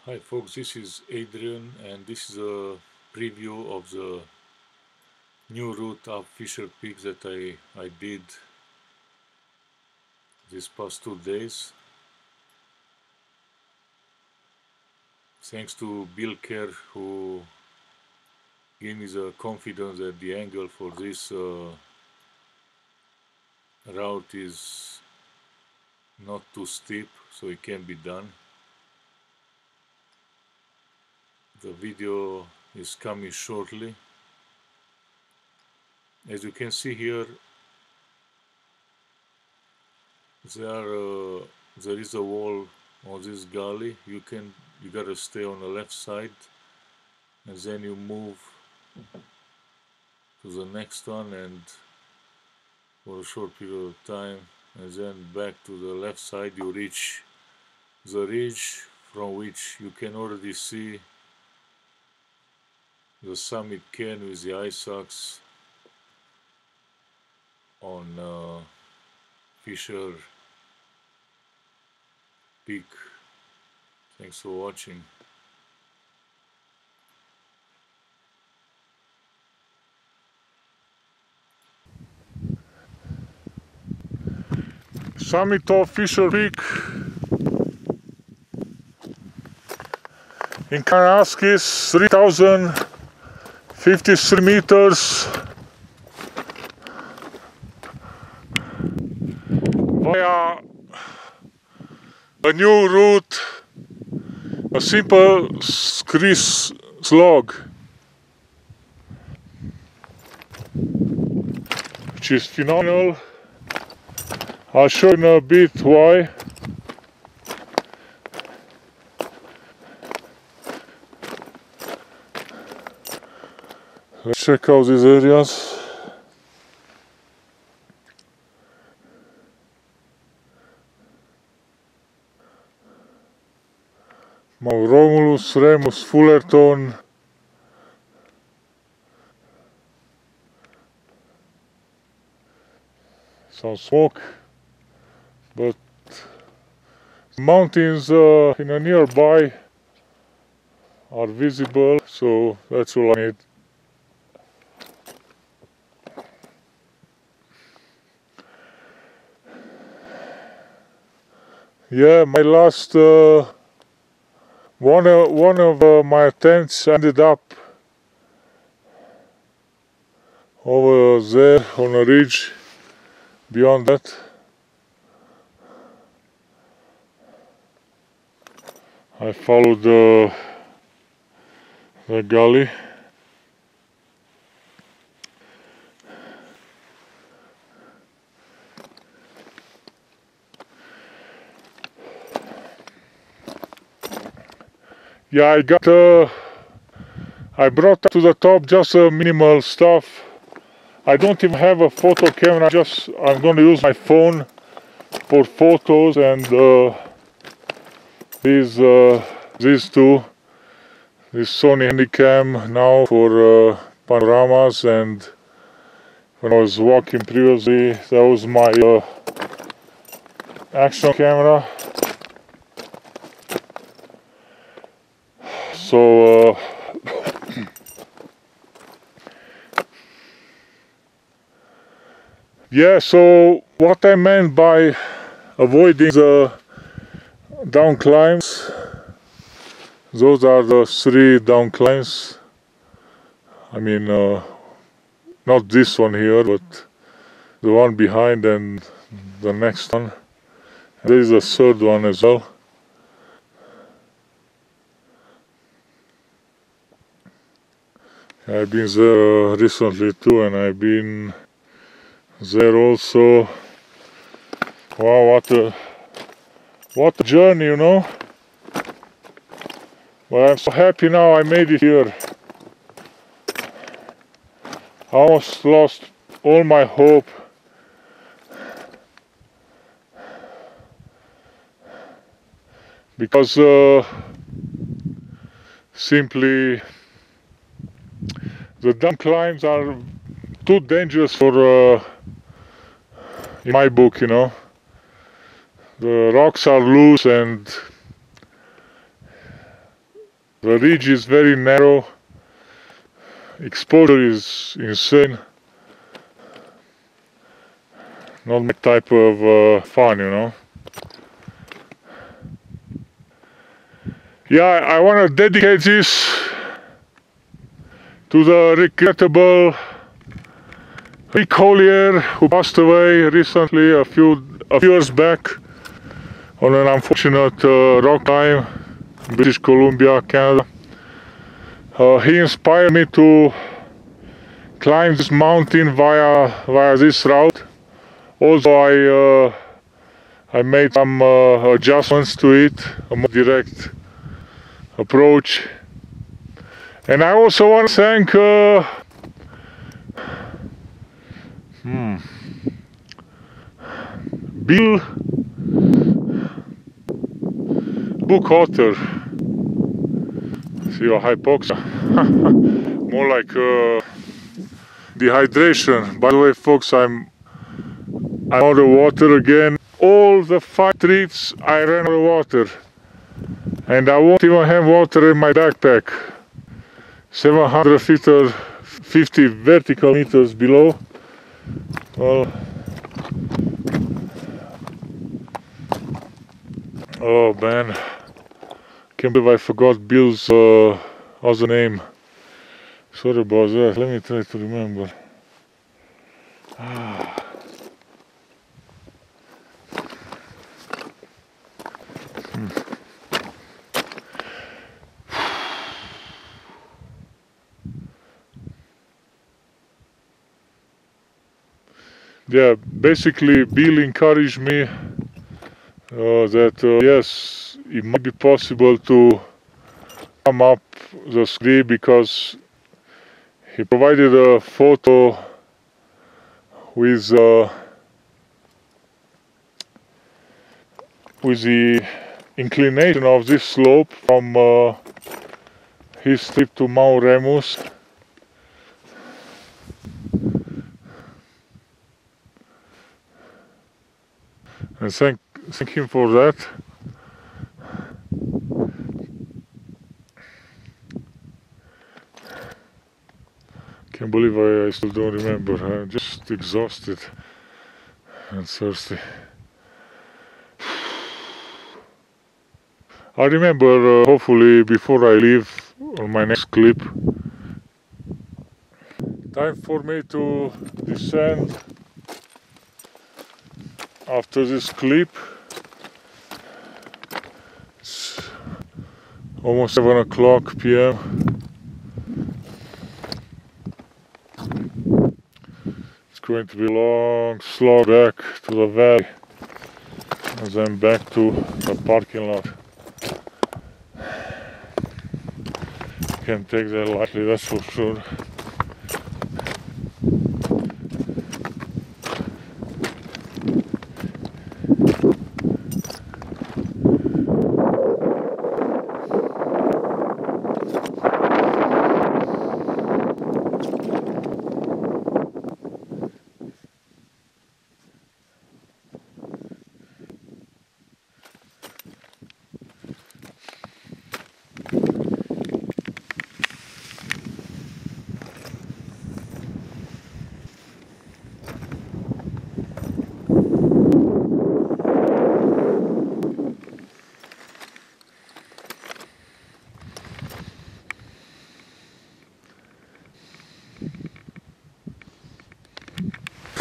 Hi folks, this is Adrian and this is a preview of the new route up Fisher Peak that I did these past 2 days. Thanks to Bill Kerr who gave me the confidence that the angle for this route is not too steep, so it can be done. The video is coming shortly. As you can see here, there is a wall on this gully. You gotta stay on the left side, and then you move to the next one, and for a short period of time, and then back to the left side. You reach the ridge from which you can already see the summit cairn with the ice axe on Fisher Peak. Thanks for watching. Summit of Fisher Peak in Kananaskis, 3,053 meters via a new route, a simple grease slog, which is phenomenal. I'll show you in a bit why. Let's check out these areas. Mount Romulus, Remus, Fullerton. Some smoke, but mountains in a nearby are visible, so that's all I need. Yeah, my last one of my attempts ended up over there on a ridge. Beyond that, I followed the gully. Yeah, I brought up to the top just minimal stuff. I don't even have a photo camera, I'm going to use my phone for photos, and these two, this Sony Handycam now for panoramas, and when I was walking previously, that was my Actioncamera. So yeah, so what I meant by avoiding the downclimbs, those are the 3 downclimbs. I mean, not this one here, but the one behind and the next one. There is a 3rd one as well. I've been there recently too, and I've been there also. Wow, what a journey, you know. But I'm so happy now I made it here. I almost lost all my hope. Because simply the down climbs are too dangerous for, in my book, you know. The rocks are loose and The ridge is very narrow, exposure is insane. Not my type of fun, you know. Yeah, I want to dedicate this to the regrettable Collier, who passed away recently, a few years back, on an unfortunate rock climb in British Columbia, Canada. He inspired me to climb this mountain via this route. Also, I made some adjustments to it, a more direct approach. And I also want to thank Bill, book author. See, hypoxia. More like dehydration. By the way, folks, I'm out of water again. All the 5 trips I ran out of water, and I won't even have water in my backpack. 750 vertical meters below. Well, oh man, can't believe I forgot Bill's other name. Sorry about that. Let me try to remember. Yeah, basically Bill encouraged me that yes, it might be possible to come up the scree, because he provided a photo with the inclination of this slope from his trip to Mount Remus. And thank him for that. Can't believe I still don't remember. I'm just exhausted and thirsty. I remember, hopefully, before I leave on my next clip. Time for me to descend after this clip. It's almost 7 o'clock p.m. It's going to be a long slog back to the valley, and then back to the parking lot. Can't take that lightly, that's for sure.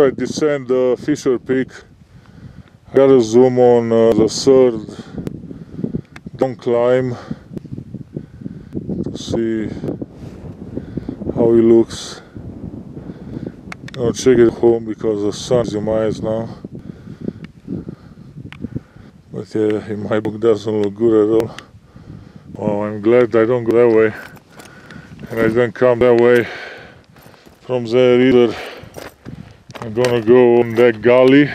I descend Fisher Peak. I gotta zoom on the third downclimb to see how it looks. I'll check it home because the sun is in my eyes now. But yeah, in my book doesn't look good at all. Oh, I'm glad I don't go that way, and I don't come that way from there either. I'm gonna go on that gully.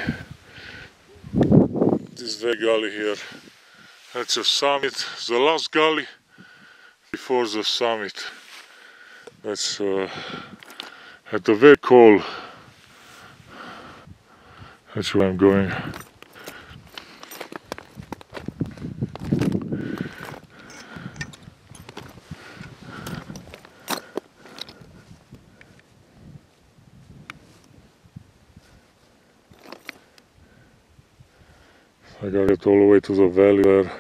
This very gully here. That's the summit, the last gully before the summit. That's at the very cold. That's where I'm going. I gotta get all the way to the valley there.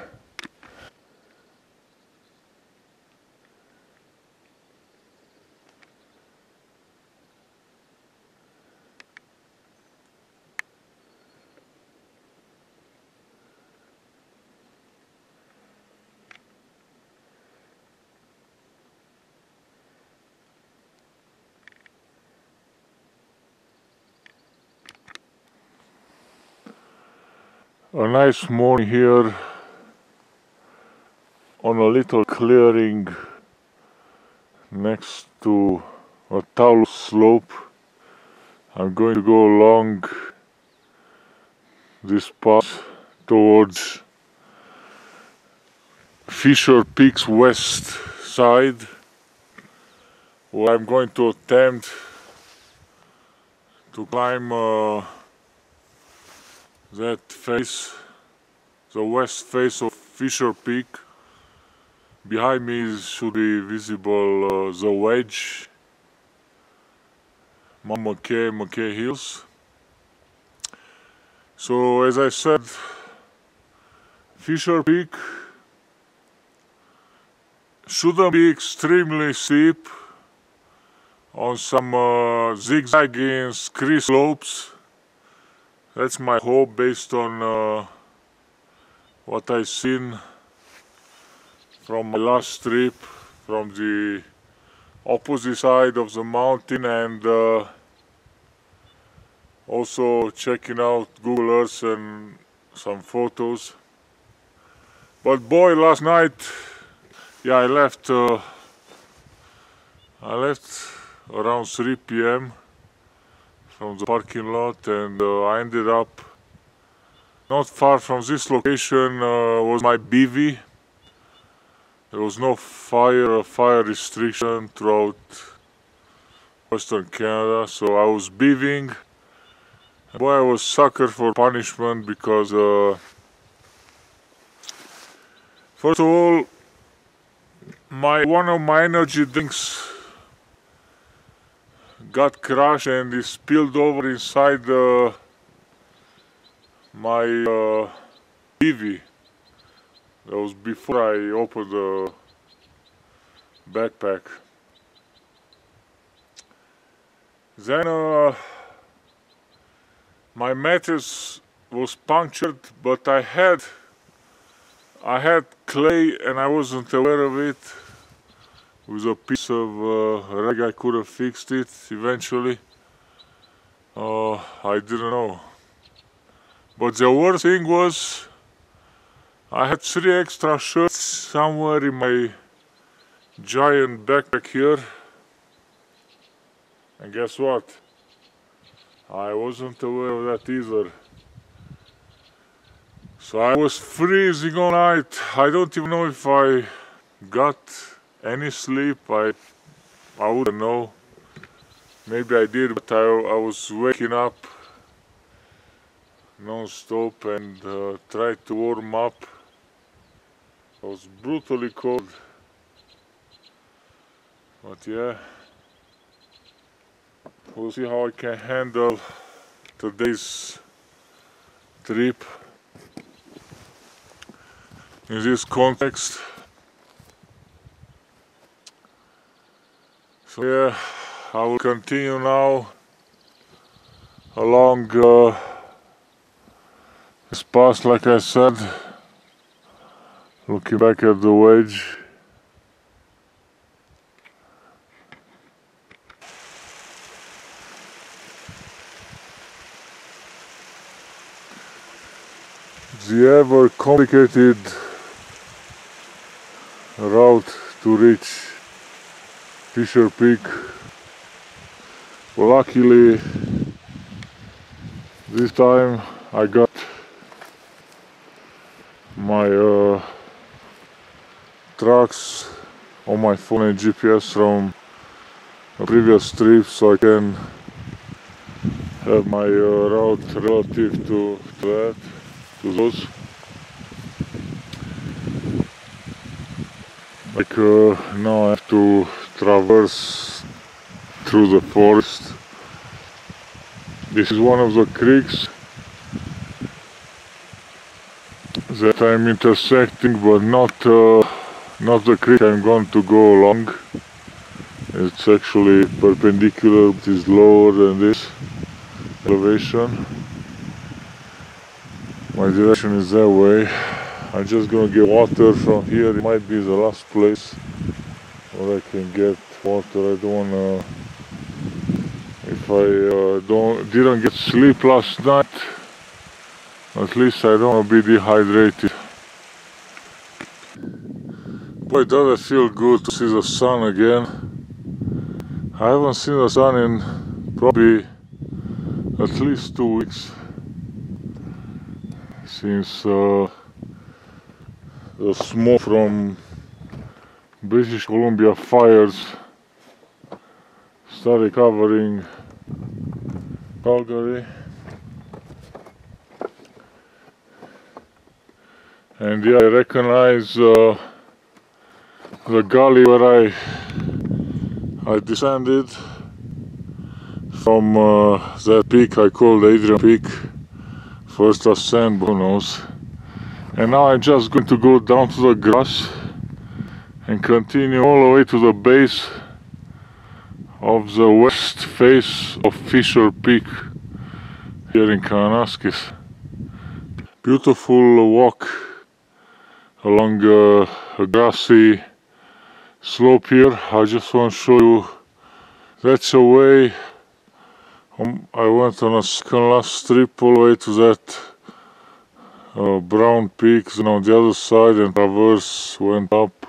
A nice morning here on a little clearing next to a talus slope. I'm going to go along this path towards Fisher Peak's west side, where I'm going to attempt to climb that face, the west face of Fisher Peak. Behind me should be visible the Wedge, Mount McKay Hills. So as I said, Fisher Peak shouldn't be extremely steep on some zigzagging scree slopes. That's my hope based on what I've seen from my last trip from the opposite side of the mountain, and also checking out Google Earth and some photos. But boy, last night, yeah, I left around 3 p.m. from the parking lot, and I ended up not far from this location was my bivvy. There was no fire restriction throughout Western Canada, so I was bivvying. Boy, I was sucker for punishment because first of all, one of my energy drinks got crushed and it spilled over inside my bivvy. That was before I opened the backpack. Then my mattress was punctured, but I had clay and I wasn't aware of it. With a piece of rag I could have fixed it eventually. I didn't know. But the worst thing was I had 3 extra shirts somewhere in my giant backpack here. And guess what? I wasn't aware of that either. So I was freezing all night. I don't even know if I got any sleep. I wouldn't know. Maybe I did, but I was waking up non-stop and tried to warm up. I was brutally cold. But yeah, we'll see how I can handle today's trip in this context. So yeah, I will continue now along this path, like I said, looking back at the Wedge. The ever complicated route to reach Fisher Peak. Well, luckily this time I got my tracks on my phone and GPS from a previous trip, so I can have my route relative to that, to those. Like now I have to traverse through the forest. This is one of the creeks that I'm intersecting, but not the creek I'm going to go along. It's actually perpendicular, it is lower than this elevation. My direction is that way. I'm just gonna get water from here. It might be the last place where I can get water. I don't wanna, if I didn't get sleep last night, at least I don't wanna be dehydrated. Boy, does it feel good to see the sun again. I haven't seen the sun in probably at least 2 weeks since the smoke from British Columbia fires started covering Calgary. And yeah, I recognize the gully where I descended from that peak I called Adrian Peak, first ascent, who knows. And now I'm just going to go down to the grass and continue all the way to the base of the west face of Fisher Peak here in Kananaskis. Beautiful walk along a grassy slope here. I just want to show you, that's a way I went on a second last trip all the way to that brown peaks, and on the other side, and traverse went up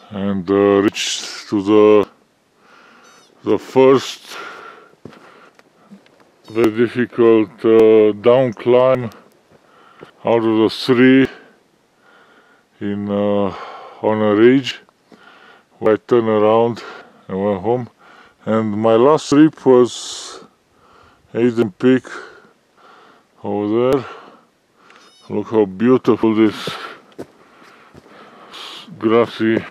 and reached to the first very difficult down climb out of the three in on a ridge, where I turned around and went home. And my last trip was Adrian Peak over there. Look how beautiful this grassy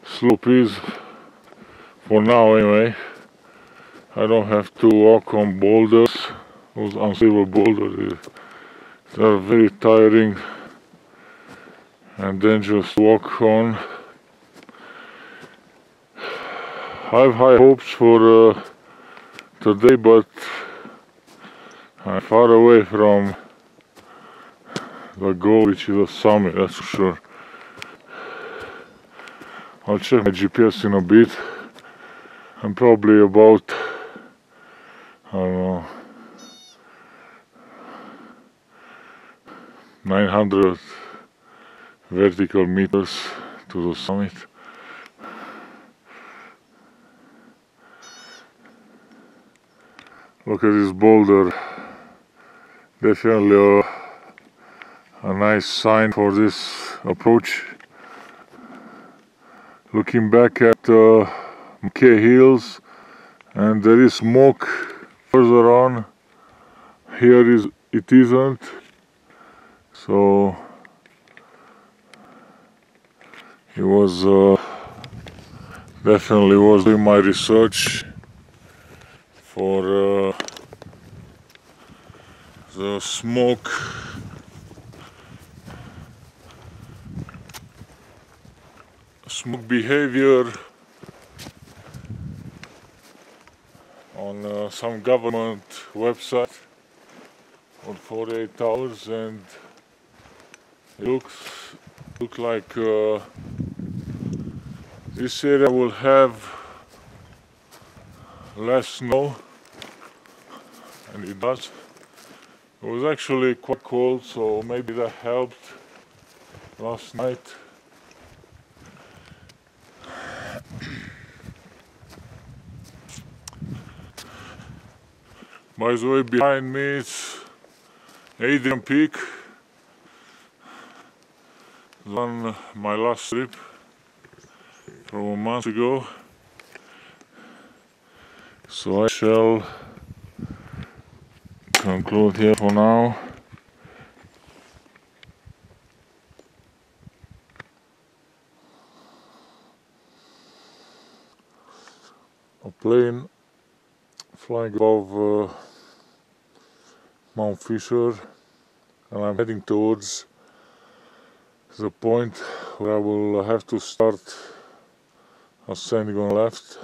slope is, for now anyway. I don't have to walk on boulders, those unstable boulders. They are very tiring and dangerous to walk on. I have high hopes for today, but I'm far away from the goal, which is a summit, that's for sure. I'll check my GPS in a bit. I'm probably about, I don't know, 900 vertical meters to the summit. Look at this boulder. Definitely a nice sign for this approach. Looking back at McKay Hills, and there is smoke further on. Here it isn't. So it was definitely was doing my research for the smoke behavior on some government website for 48 hours, and it looks like this area will have less snow, and it does. It was actually quite cold, so maybe that helped last night. By the way, behind me is Adrian Peak, on my last trip from a month ago. So I shall conclude here for now. A plane flying above Mount Fisher, and I'm heading towards the point where I will have to start ascending on left.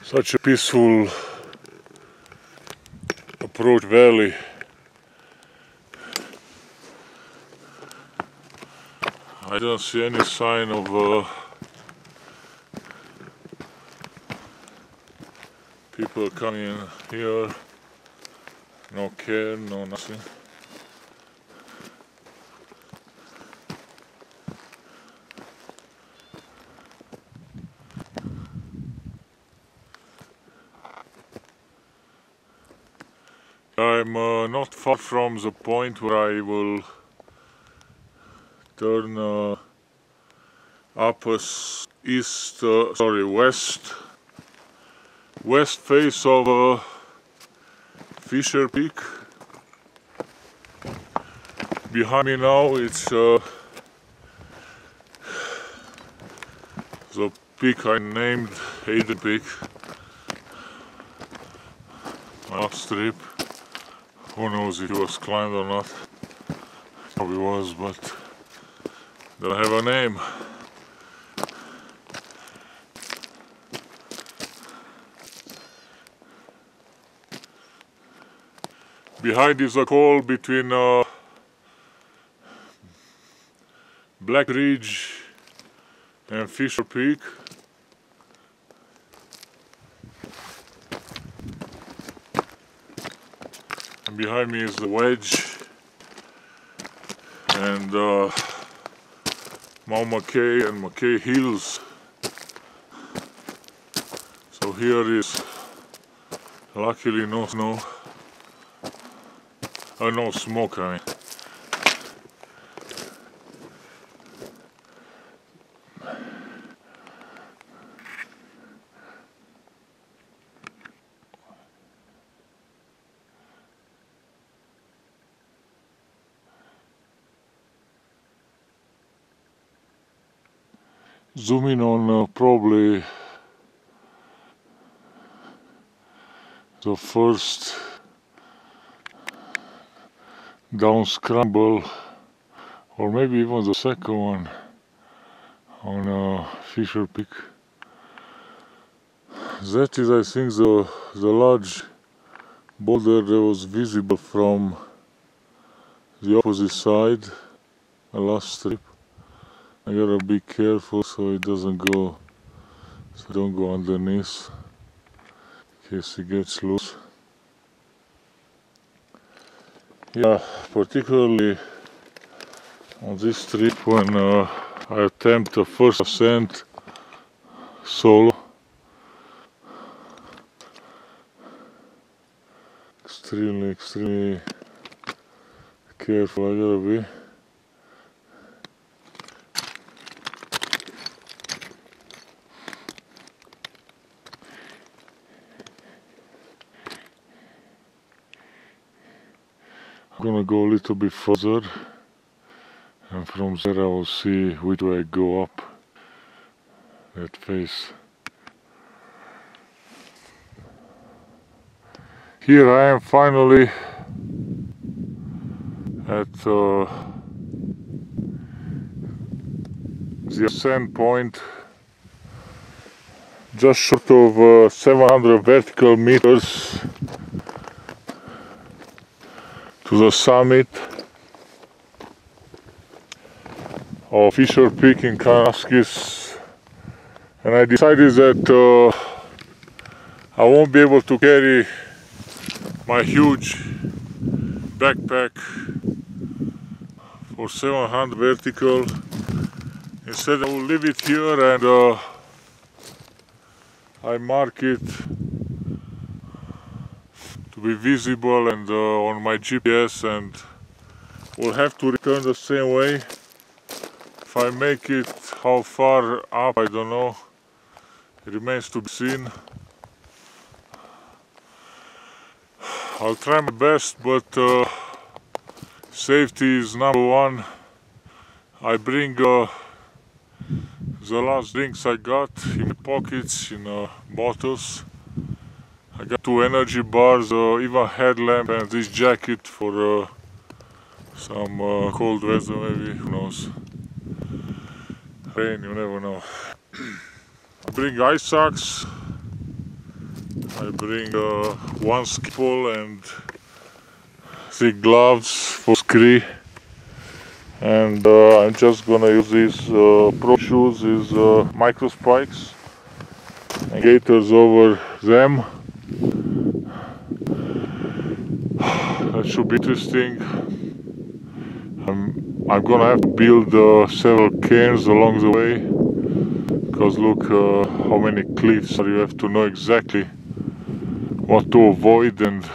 Such a peaceful approach valley. I don't see any sign of people coming in here. No cairn, no nothing. I'm not far from the point where I will turn up west face of Fisher Peak. Behind me now it's the peak I named Hayden Peak. My last trip. Who knows if it was climbed or not? Probably was, but doesn't have a name. Behind is a call between Black Ridge and Fisher Peak. And behind me is the Wedge and Mount McKay and McKay Hills. So here is luckily no snow. No smoke, I mean. Zoom in on probably the first down scramble, or maybe even the second one on Fisher Peak. That is, I think, the large boulder that was visible from the opposite side the last trip. I gotta be careful so it doesn't go, so don't go underneath in case it gets loose. Yeah, particularly on this trip when I attempt the first ascent solo. Extremely careful I gotta be. I'm gonna go a little bit further, and from there I will see which way I go up that face. Here I am finally at the ascent point, just short of 700 vertical meters to the summit of Fisher Peak in Kananaskis, and I decided that I won't be able to carry my huge backpack for 700 vertical. Instead I will leave it here and I mark it to be visible and on my GPS, and We'll have to return the same way. If I make it, how far up, I don't know. It remains to be seen. I'll try my best, but safety is number one. I bring the last drinks I got in my pockets, in bottles. I got 2 energy bars, even headlamp, and this jacket for some cold weather maybe, who knows. Rain, you never know. I bring ice socks. I bring 1 ski pole and thick gloves for ski. And I'm just gonna use these pro shoes, these micro spikes and gaiters over them. That should be interesting. I'm gonna have to build several cairns along the way, because look how many cliffs you have to know exactly what to avoid and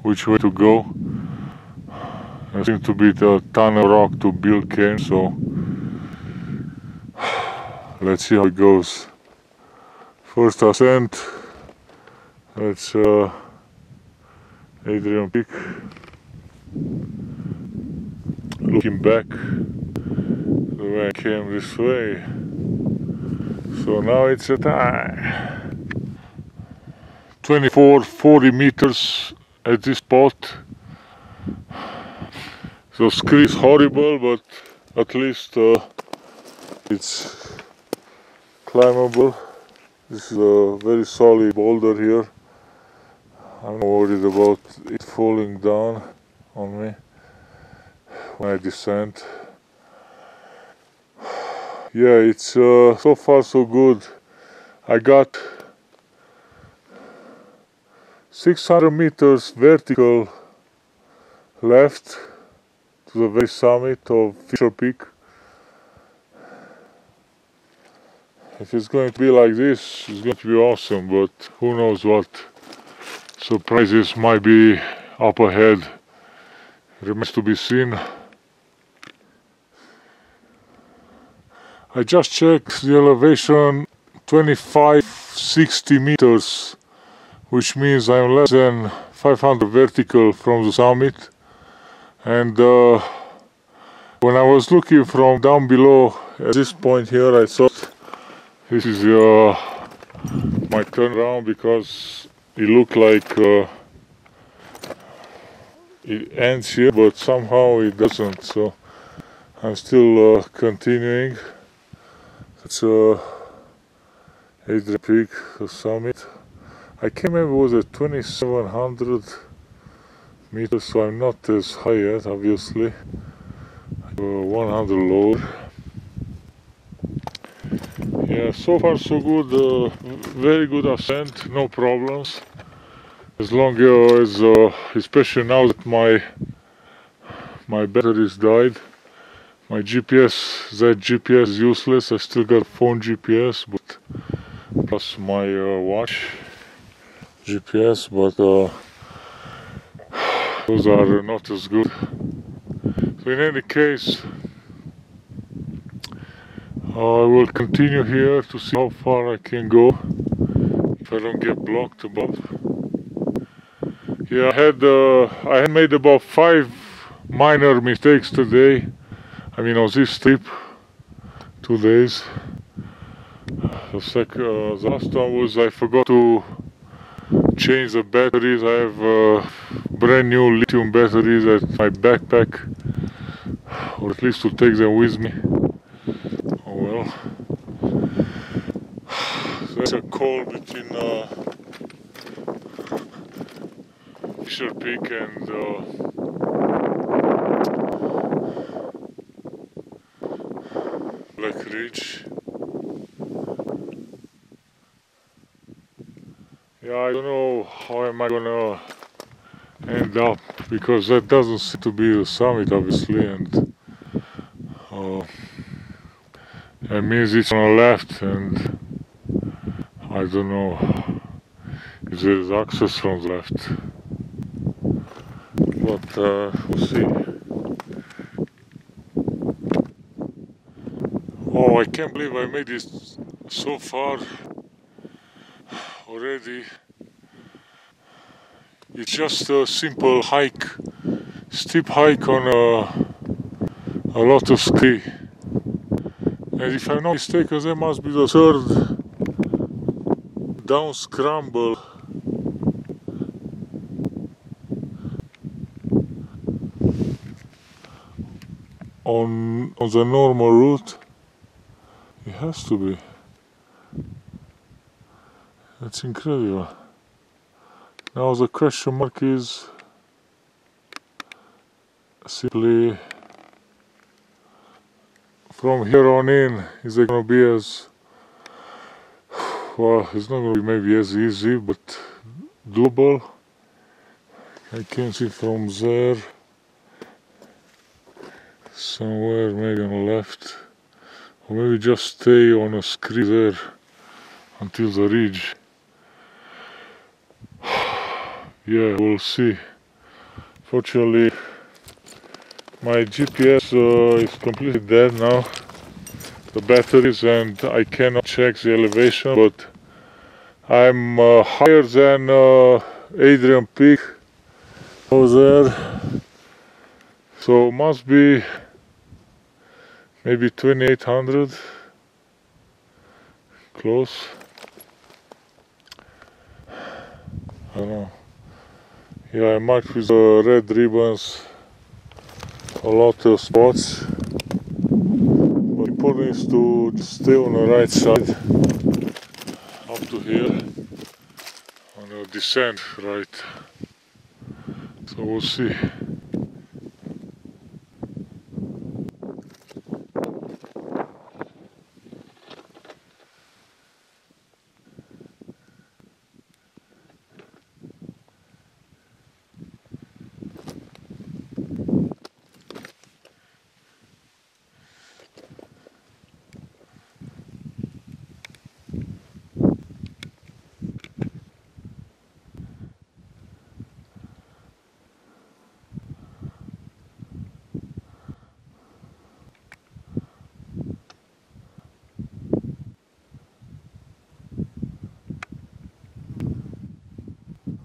which way to go. There seems to be a ton of rock to build cairns, so let's see how it goes. First ascent, that's Adrian Peak. Looking back the way I came this way. So now it's at 24-40 meters at this spot. So ski is horrible, but at least it's climbable. This is a very solid boulder here. I'm not worried about it falling down on me when I descend. Yeah, it's so far so good. I got 600 meters vertical left to the very summit of Fisher Peak. If it's going to be like this, it's going to be awesome, but who knows what surprises might be up ahead. Remains to be seen. I just checked the elevation, 25-60 meters, which means I'm less than 500 vertical from the summit. And when I was looking from down below at this point here, I thought this is my turnaround, because it looked like it ends here, but somehow it doesn't. So I'm still continuing. It's Adrian Peak, the summit. I came in, was at 2700 meters, so I'm not as high yet, obviously. 100 lower. Yeah, so far so good. Very good ascent, no problems. As long as, especially now that my batteries died. My GPS, that GPS is useless. I still got phone GPS, but plus my watch GPS, but those are not as good. So in any case, I will continue here to see how far I can go if I don't get blocked above. Yeah, I had made about 5 minor mistakes today. I mean, on this trip, 2 days. The last one was I forgot to change the batteries. I have brand new lithium batteries at my backpack, or at least to take them with me. Oh well. There's a call between Fisher Peak and Black Ridge. Yeah, I don't know how am I gonna end up, because that doesn't seem to be the summit, obviously, and that means it's on the left, and I don't know if there is access from the left, but we'll see. Oh, I can't believe I made it so far already. It's just a simple hike, steep hike on a lot of ski. And if I'm not mistaken, that must be the third down scramble. On the normal route. It has to be. That's incredible. Now the question mark is simply from here on in, is it gonna be as well, it's not gonna be maybe as easy, but doable. I can see from there somewhere maybe on the left, or maybe just stay on a scree there until the ridge. Yeah, we'll see. Fortunately, my GPS is completely dead now, the batteries, and I cannot check the elevation, but I'm higher than Adrian Peak over there, so must be maybe 2800, close. I don't know. Yeah, I marked with red ribbons a lot of spots, but important is to just stay on the right side up to here on the descent, right? So we'll see.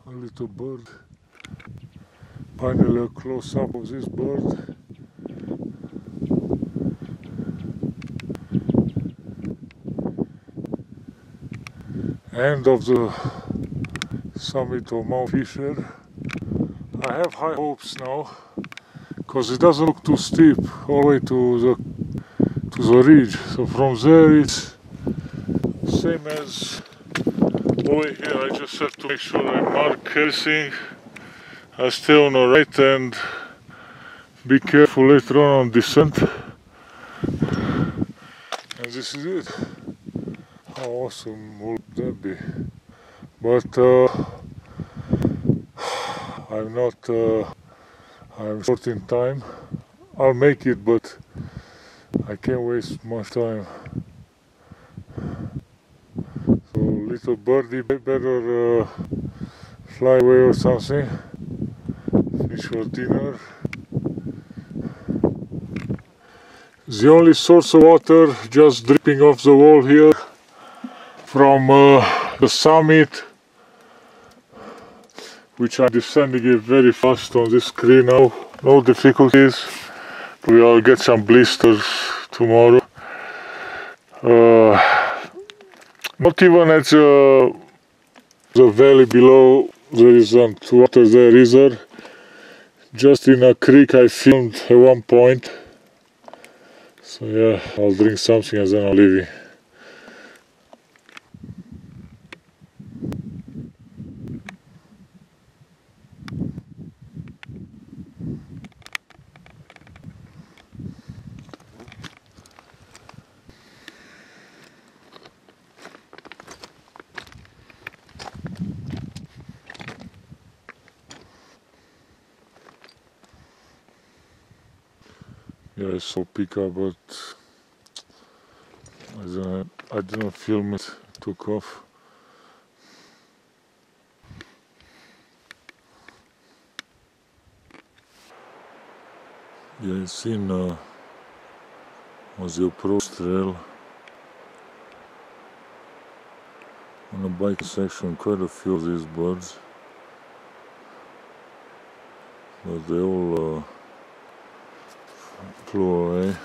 A little bird. Finally a close up of this bird. End of the summit of Mount Fisher. I have high hopes now, because it doesn't look too steep all the way to the ridge. So from there it's same as over here. I just have to make sure I mark everything. I stay on the right and be careful later on descent. And this is it. How awesome would that be? But I'm not, I'm short in time. I'll make it, but I can't waste much time. So little birdie, better fly away or something. Fish for dinner. The only source of water just dripping off the wall here from the summit, which I'm descending it very fast on this screen now. No difficulties. We'll get some blisters tomorrow. Not even at the valley below there is water there either. Just in a creek I filmed at one point. So yeah, I'll drink something and then I'll leave you. Yeah, I saw pickup, but I didn't film it. It took off. Yeah, it's seen on the approach trail. On the bike section, quite a few of these birds, but they all flew away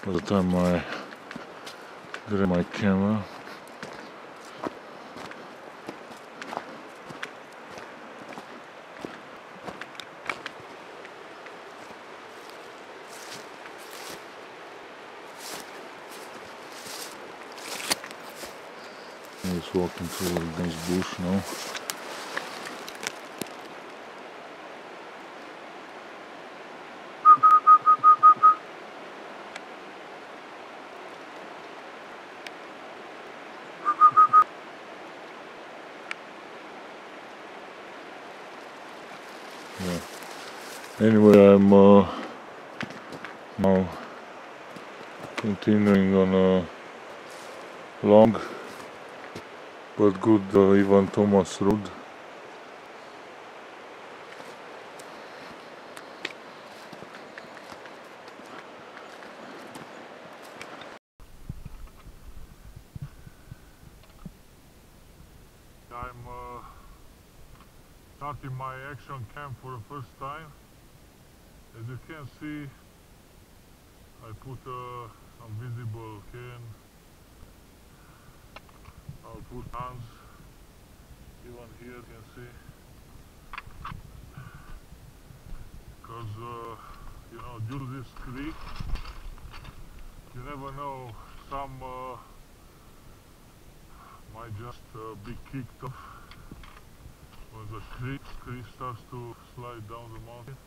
by the time I grabbed my camera. I'm just walking through a dense bush now. Yeah. Anyway, I'm now continuing on a long but good Ivan Thomas road. I'm starting my action cam for the first time. As you can see, I put some visible cairn. I'll put hands even here, you can see, because you know, due to this creek, you never know, some might just be kicked off when the creek starts to slide down the mountain.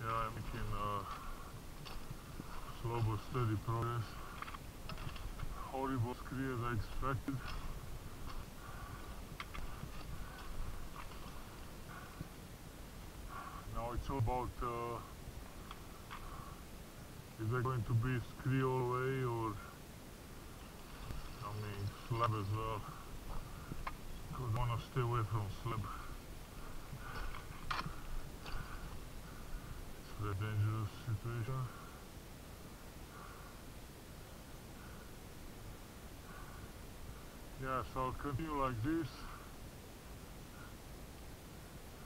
Yeah, I'm making slow but steady progress. Horrible scree as I expected. Now it's all about is there going to be scree all the way, or I mean slab as well, because I want to stay away from slab. It's a very dangerous situation. Yeah, so I'll continue like this,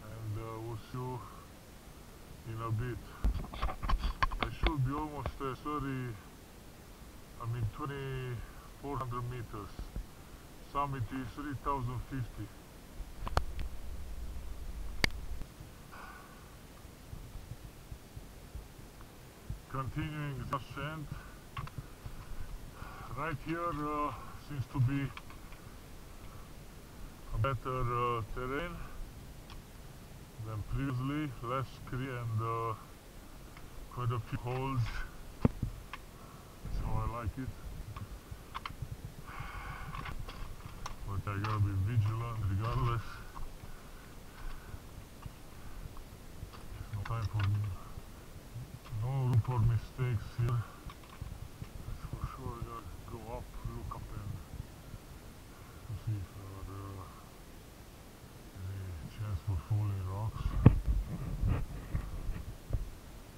and we'll see you in a bit. I should be almost 2400 meters. Summit is 3050. Continuing the ascent. Right here seems to be a better terrain than previously, less scree and quite a few holes, so I like it. But I gotta be vigilant regardless. There's no time for no room for mistakes here. That's for sure. I gotta go up, look up and see if there are any chance for falling rocks.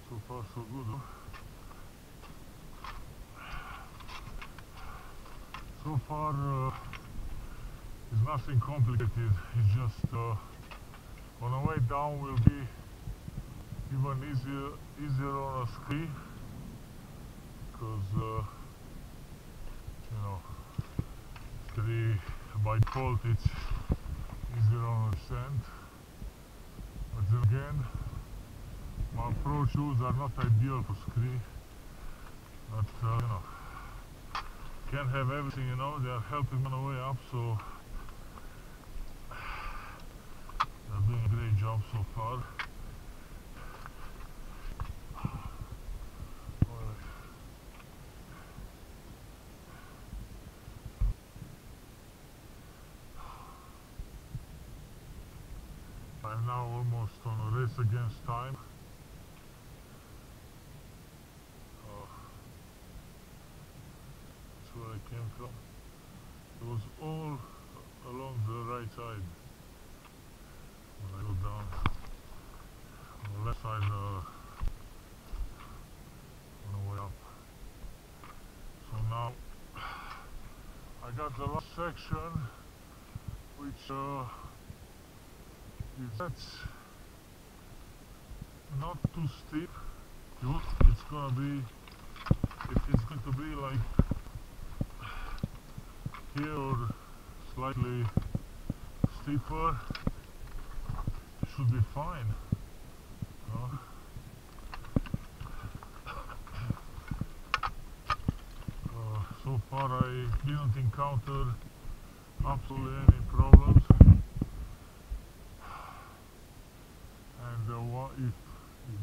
So far so good, huh? So far it's nothing complicated, it's just on the way down will be even easier on a ski, because you know, ski by default it's easier on a descent, but then again my pro shoes are not ideal for ski, but you know, can't have everything, you know, they are helping me on the way up, so they're doing a great job so far. I'm now almost on a race against time. That's where I came from. It was all along the right side. When I go down on the left side on the way up. got the last section, which if that's not too steep, it's gonna be, if it's going to be like here or slightly steeper, should be fine. So far I didn't encounter absolutely any problems, and if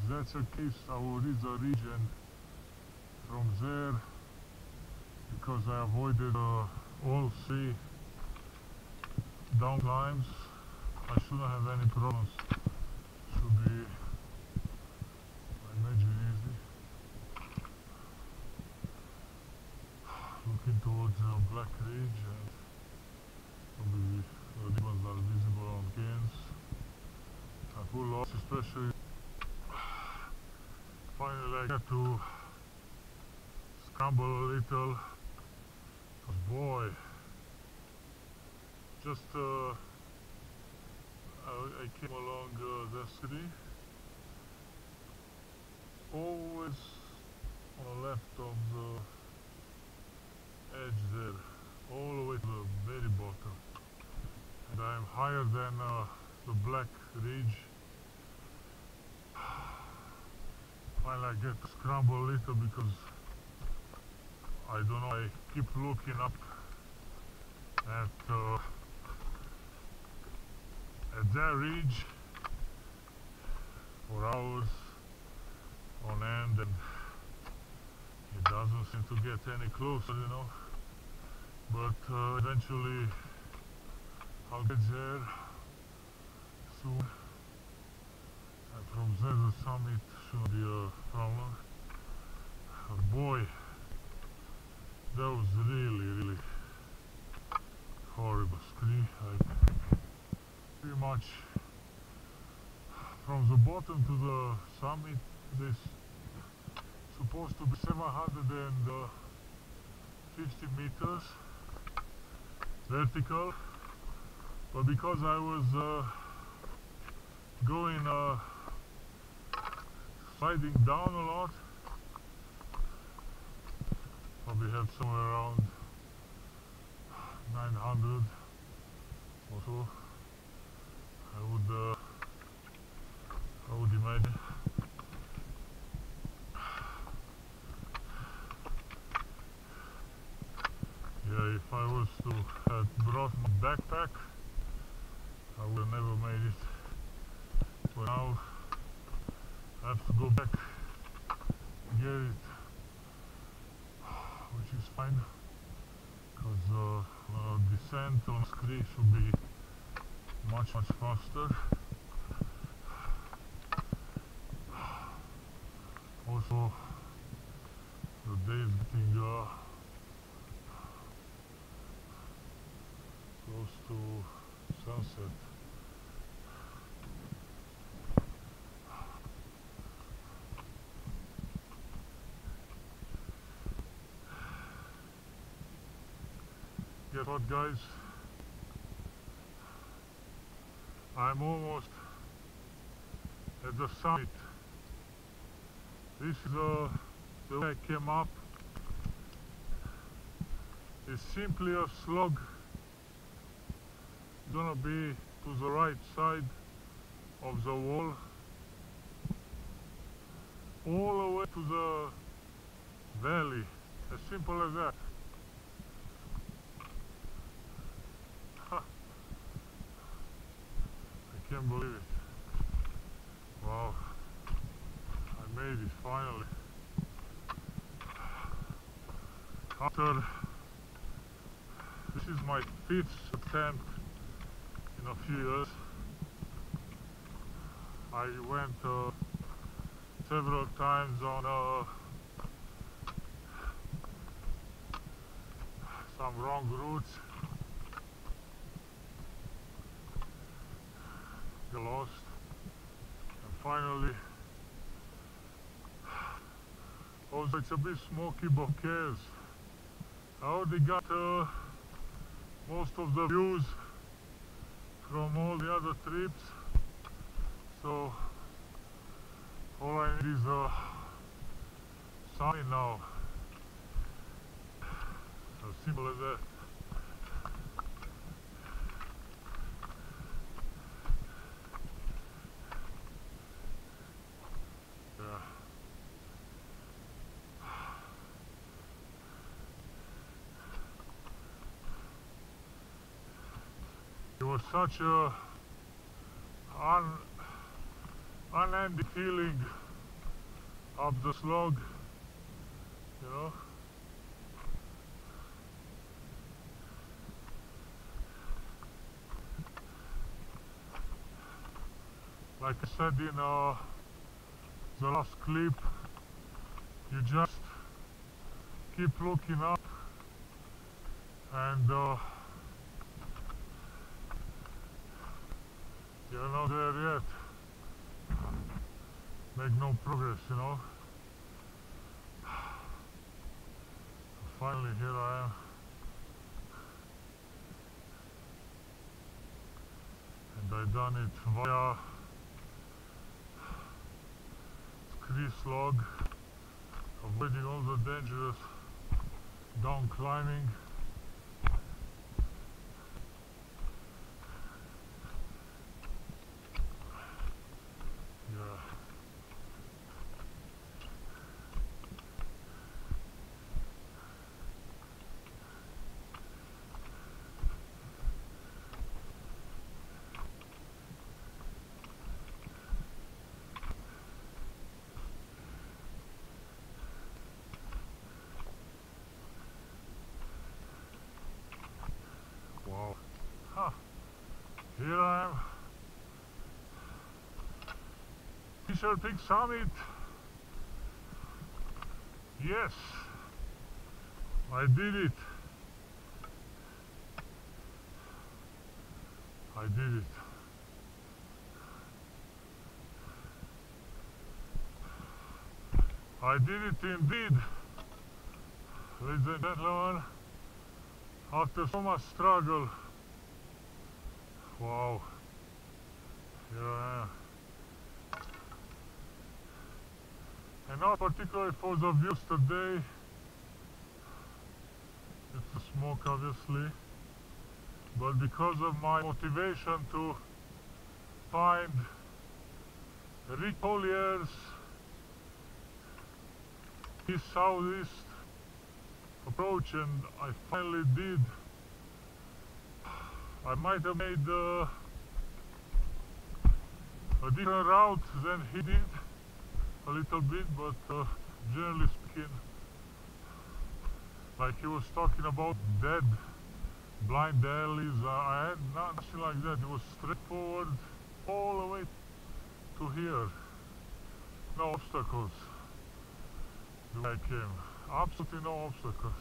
that's the case, I will reach the region from there, because I avoided all 3 down climbs. I shouldn't have any problems. Should be, I imagine, easy. Looking towards the Black Ridge, and probably the ribbons are visible on cairns. I pull lots, especially finally I get to scramble a little, because boy, just I came along the city, always on the left of the edge there, all the way to the very bottom, and I'm higher than the Black Ridge. Finally I get to scramble a little, because I don't know, I keep looking up at that ridge for hours on end, and it doesn't seem to get any closer, you know. But eventually I'll get there soon, and from there the summit shouldn't be a problem. But boy, that was really horrible scree. Like, pretty much from the bottom to the summit, this supposed to be 750 meters vertical, but because I was going sliding down a lot, probably had somewhere around 900 or so, I would imagine. Yeah, if I was to have brought my backpack, I would have never made it. But now I have to go back, get it, which is fine, because descent on scree should be much faster. Also, the day is getting close to sunset. Guess what, guys? I'm almost at the summit. This is the way I came up. It's simply a slog. It's gonna be to the right side of the wall, all the way to the valley. As simple as that. I can't believe it. Wow, I made it finally. After, this is my 5th attempt in a few years. I went several times on some wrong routes, get lost, and finally, also it's a bit smoky bouquets. I already got most of the views from all the other trips, so all I need is a sign now. As simple as that. Yeah. It was such a unending feeling up the slog, you know. Like I said in the last clip, you just keep looking up and you're not there yet. Make no progress, you know. Finally, here I am. And I done it via crease log, avoiding all the dangerous down climbing. Yeah. Wow. Huh. Here I am. Fisher Peak Summit. Yes. I did it. I did it. I did it indeed. Ladies and gentlemen. After so much struggle, wow, here I am. And not particularly for the views today, it's the smoke obviously, but because of my motivation to find Rick Collier's east-southeast approach, and I finally did. I might have made a different route than he did, a little bit, but generally speaking, like he was talking about dead blind alleys, I had nothing like that. It was straightforward all the way to here. No obstacles the way I came. Absolutely no obstacles.